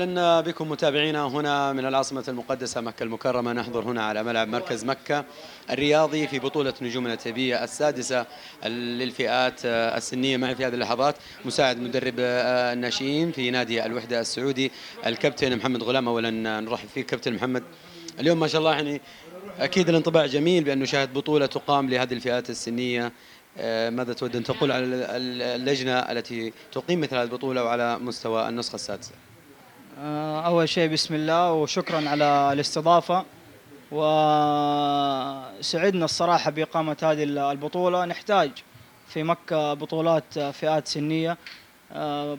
أهلا بكم متابعينا هنا من العاصمة المقدسة مكة المكرمة. نحضر هنا على ملعب مركز مكة الرياضي في بطولة نجومنا التبية السادسة للفئات السنية. معي في هذه اللحظات مساعد مدرب الناشئين في نادي الوحدة السعودي الكابتن محمد غلام. أولا نرحب فيك كابتن محمد. اليوم ما شاء الله يعني أكيد الانطباع جميل بأن نشاهد بطولة تقام لهذه الفئات السنية. ماذا تود أن تقول على اللجنة التي تقيم مثل هذه البطولة وعلى مستوى النسخة السادسة؟ أول شيء بسم الله وشكرا على الاستضافة، وسعدنا الصراحة بإقامة هذه البطولة. نحتاج في مكة بطولات فئات سنية،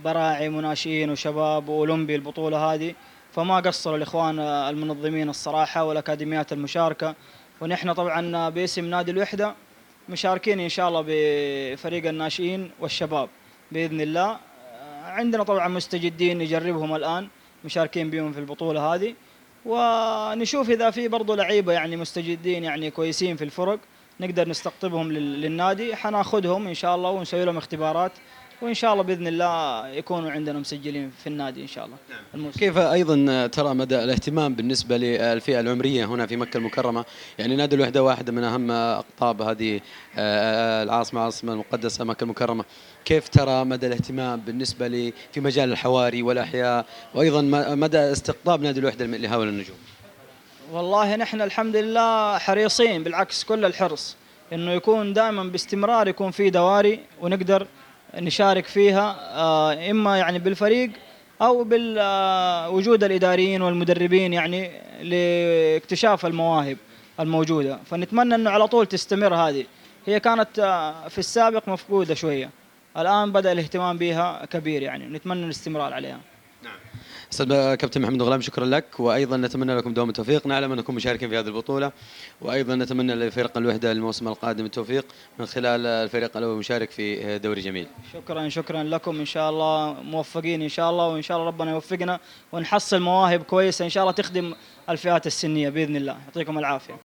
براعي مناشئين وشباب وأولمبي البطولة هذه، فما قصروا الإخوان المنظمين الصراحة والأكاديميات المشاركة. ونحن طبعا باسم نادي الوحدة مشاركين إن شاء الله بفريق الناشئين والشباب بإذن الله. عندنا طبعا مستجدين نجربهم الآن، مشاركين بهم في البطولة هذه، ونشوف إذا في برضو لعيبة يعني مستجدين يعني كويسين في الفرق نقدر نستقطبهم للنادي، حناخذهم إن شاء الله ونسوي لهم اختبارات، وإن شاء الله بإذن الله يكونوا عندنا مسجلين في النادي إن شاء الله. كيف أيضا ترى مدى الاهتمام بالنسبة للفئة العمرية هنا في مكة المكرمة؟ يعني نادي الوحدة واحد من أهم أقطاب هذه العاصمة المقدسة مكة المكرمة. كيف ترى مدى الاهتمام بالنسبة في مجال الحواري والأحياء، وأيضا مدى استقطاب نادي الوحدة لهؤلاء النجوم؟ والله نحن الحمد لله حريصين، بالعكس كل الحرص إنه يكون دائما باستمرار يكون في دواري ونقدر نشارك فيها، إما يعني بالفريق أو بالوجود الإداريين والمدربين يعني لاكتشاف المواهب الموجودة. فنتمنى أنه على طول تستمر هذه. هي كانت في السابق مفقودة شوية، الآن بدأ الاهتمام بها كبير، يعني نتمنى الاستمرار عليها. أستاذ كابتن محمد غلام شكرا لك، وأيضا نتمنى لكم دوام التوفيق. نعلم أنكم مشاركين في هذه البطولة، وأيضا نتمنى لفريق الوحدة الموسم القادم التوفيق من خلال الفريق الأول المشارك في دوري جميل. شكرا لكم، إن شاء الله موفقين إن شاء الله، وإن شاء الله ربنا يوفقنا ونحصل مواهب كويسة إن شاء الله تخدم الفئات السنية بإذن الله. يعطيكم العافية.